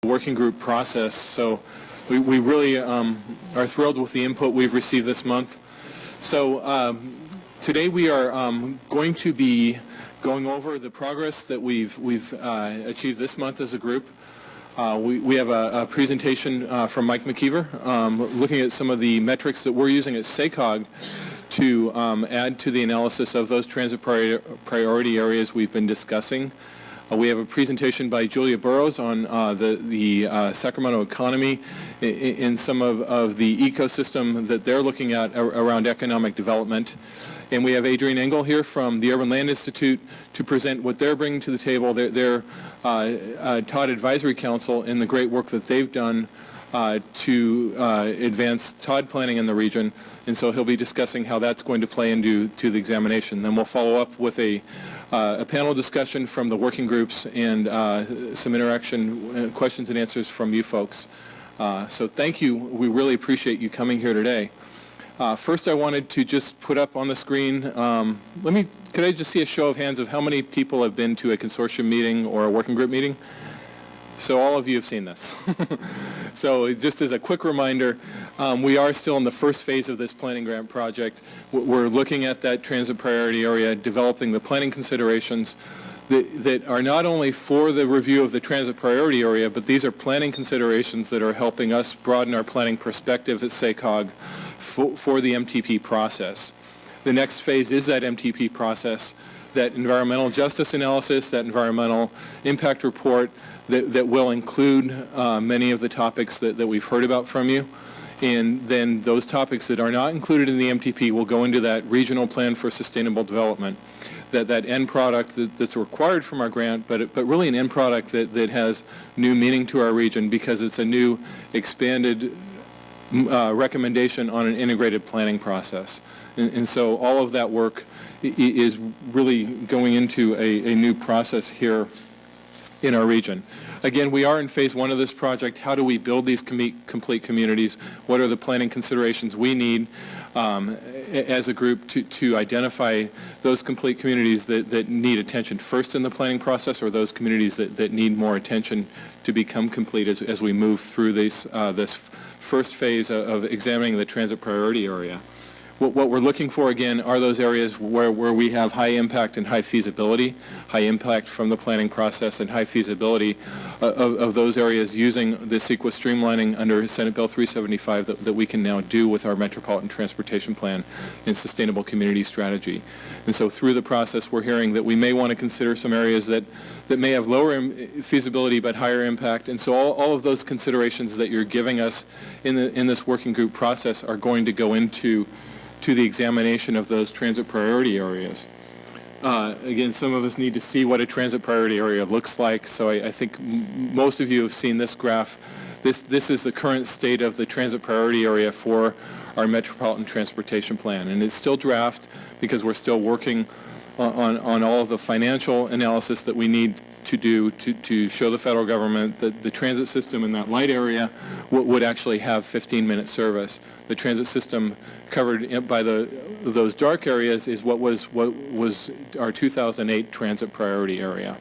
working group process. So we really are thrilled with the input we've received this month. So today we are going to be going over the progress that we've achieved this month as a group. We have a presentation from Mike McKeever looking at some of the metrics that we're using at SACOG to add to the analysis of those transit priority areas we've been discussing. We have a presentation by Julia Burrows on the Sacramento economy in some of the ecosystem that they're looking at around economic development. And we have Adrienne Engel here from the Urban Land Institute to present what they're bringing to the table, their Todd Advisory Council, and the great work that they've done to advance Todd planning in the region. And so he'll be discussing how that's going to play into the examination. Then we'll follow up with a panel discussion from the working groups and some interaction, questions and answers from you folks. So thank you. We really appreciate you coming here today. First, I wanted to just put up on the screen, could I just see a show of hands of how many people have been to a consortium meeting or a working group meeting? So all of you have seen this. So just as a quick reminder, we are still in the first phase of this planning grant project. We're looking at that transit priority area, developing the planning considerations that are not only for the review of the transit priority area, but these are planning considerations that are helping us broaden our planning perspective at SACOG for the MTP process. The next phase is that MTP process, that environmental justice analysis, that environmental impact report that will include many of the topics that we've heard about from you. And then those topics that are not included in the MTP will go into that regional plan for sustainable development. That end product that's required from our grant, but really an end product that has new meaning to our region because it's a new expanded recommendation on an integrated planning process. And so all of that work is really going into a new process here in our region. Again, we are in phase one of this project. How do we build these complete communities? What are the planning considerations we need as a group to identify those complete communities that need attention first in the planning process, or those communities that need more attention to become complete as we move through this first phase of examining the transit priority area? What we're looking for, again, are those areas where we have high impact and high feasibility, high impact from the planning process and high feasibility of those areas using the CEQA streamlining under Senate Bill 375 that we can now do with our Metropolitan Transportation Plan and Sustainable Community Strategy. And so through the process, we're hearing that we may want to consider some areas that may have lower feasibility but higher impact. And so all of those considerations that you're giving us in this working group process are going to go into the examination of those transit priority areas. Again, some of us need to see what a transit priority area looks like, so I think most of you have seen this graph. This is the current state of the transit priority area for our Metropolitan Transportation Plan, and it's still draft because we're still working on all of the financial analysis that we need to do to show the federal government that the transit system in that light area would actually have 15-minute service. The transit system covered by those dark areas is what was our 2008 transit priority area.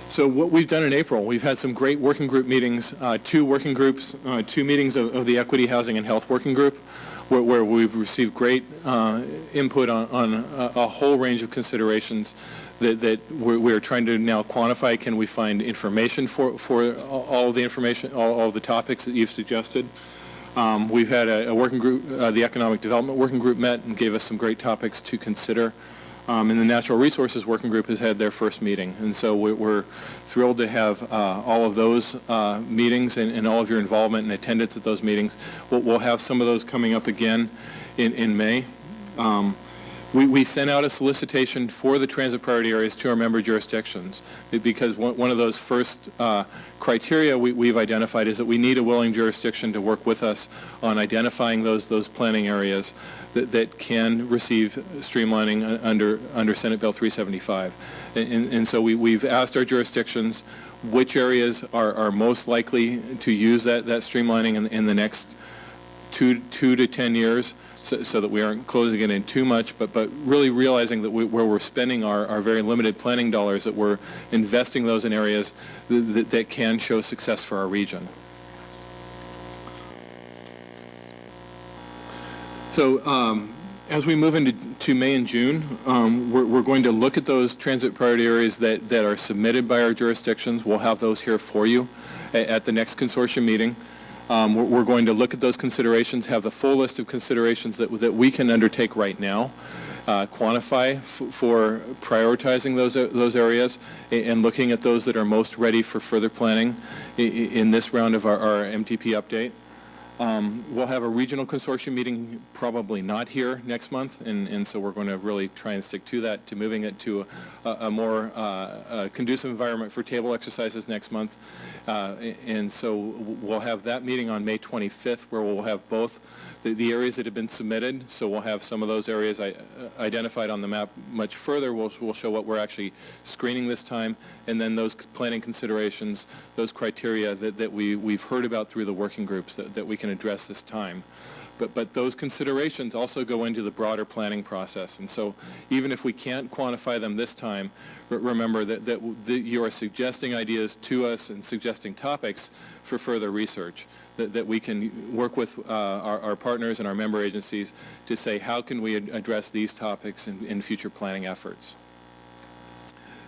So what we've done in April, we've had some great working group meetings, two working groups, two meetings of the Equity, Housing, and Health Working Group, where we've received great input on a whole range of considerations that we're trying to now quantify. Can we find information for all of the information, all of the topics that you've suggested? We've had a working group, the Economic Development Working Group met and gave us some great topics to consider. And the Natural Resources Working Group has had their first meeting. And so we're thrilled to have all of those meetings and all of your involvement and attendance at those meetings. We'll have some of those coming up again in May. We sent out a solicitation for the transit priority areas to our member jurisdictions because one of those first criteria we've identified is that we need a willing jurisdiction to work with us on identifying those planning areas that can receive streamlining under Senate Bill 375. And so we've asked our jurisdictions which areas are most likely to use that streamlining in the next 2 to 10 years, so that we aren't closing it in too much, but really realizing that where we're spending our very limited planning dollars, that we're investing those in areas that can show success for our region. So as we move into May and June, we're going to look at those transit priority areas that are submitted by our jurisdictions. We'll have those here for you at the next consortium meeting. We're going to look at those considerations, have the full list of considerations that we can undertake right now, quantify for prioritizing those areas, and looking at those that are most ready for further planning in this round of our MTP update. We'll have a regional consortium meeting, probably not here next month, and so we're going to really try and stick to that, to moving it to a more conducive environment for table exercises next month. And so we'll have that meeting on May 25th, where we'll have both the areas that have been submitted. So we'll have some of those areas identified on the map much further. We'll show what we're actually screening this time, and then those planning considerations, those criteria that we've heard about through the working groups that we can address this time. But those considerations also go into the broader planning process. And so even if we can't quantify them this time, remember that you are suggesting ideas to us and suggesting topics for further research, that we can work with our partners and our member agencies to say, how can we address these topics in future planning efforts?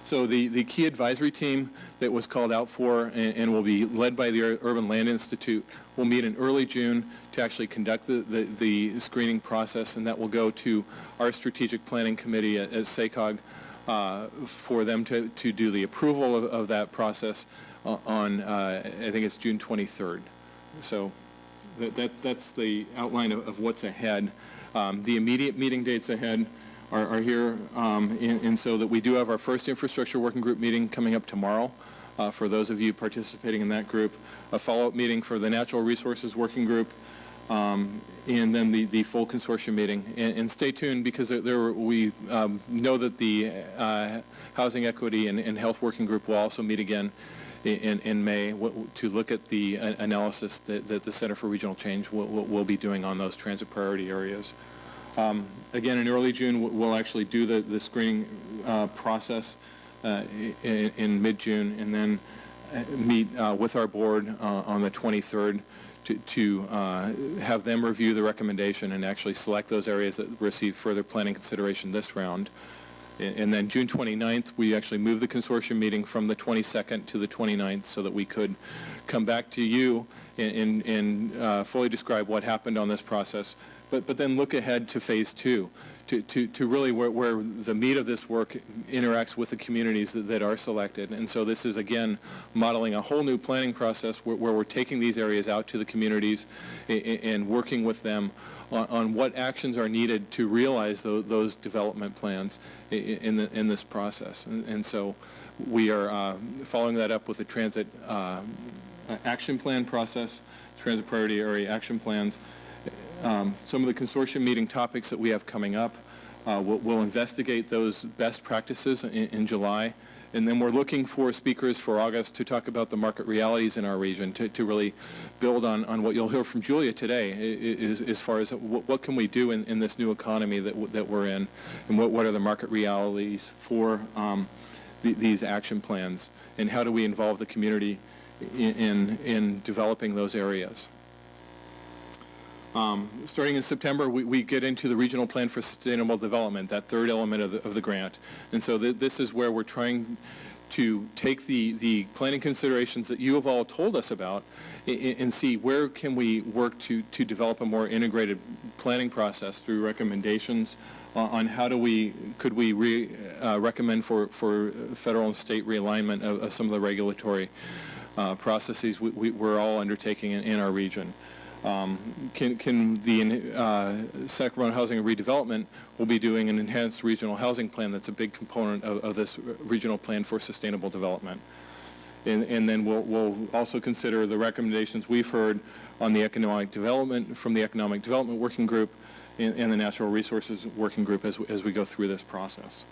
So the key advisory team that was called out for and will be led by the Urban Land Institute will meet in early June to actually conduct the screening process, and that will go to our strategic planning committee at SACOG for them to do the approval of that process on, I think it's June 23rd. So that's the outline of what's ahead. The immediate meeting dates ahead are here, and so that we do have our first infrastructure working group meeting coming up tomorrow for those of you participating in that group, a follow-up meeting for the natural resources working group, and then the full consortium meeting. And stay tuned, because we know that the housing equity and health working group will also meet again in May to look at the analysis that the Center for Regional Change will be doing on those transit priority areas. Again, in early June, we'll actually do the screening process in mid-June, and then meet with our board on the 23rd to have them review the recommendation and actually select those areas that receive further planning consideration this round. And then June 29th, we actually moved the consortium meeting from the 22nd to the 29th so that we could come back to you and fully describe what happened on this process, but then look ahead to phase 2, to really where the meat of this work interacts with the communities that are selected. And so this is, again, modeling a whole new planning process where we're taking these areas out to the communities and working with them on what actions are needed to realize those development plans in this process. And so we are following that up with a transit action plan process, transit priority area action plans. Some of the consortium meeting topics that we have coming up, we'll investigate those best practices in July, and then we're looking for speakers for August to talk about the market realities in our region, to really build on what you'll hear from Julia today, as far as what can we do in this new economy that we're in, and what are the market realities for these action plans, and how do we involve the community in developing those areas. Starting in September, we get into the Regional Plan for Sustainable Development, that third element of the grant. And so this is where we're trying to take the planning considerations that you have all told us about and see where can we work to develop a more integrated planning process through recommendations on how could we recommend for federal and state realignment of some of the regulatory processes we're all undertaking in our region. Can the Sacramento Housing and Redevelopment will be doing an enhanced regional housing plan that's a big component of this regional plan for sustainable development. And then we'll also consider the recommendations we've heard on the economic development from the Economic Development Working Group and the Natural Resources Working Group as we go through this process.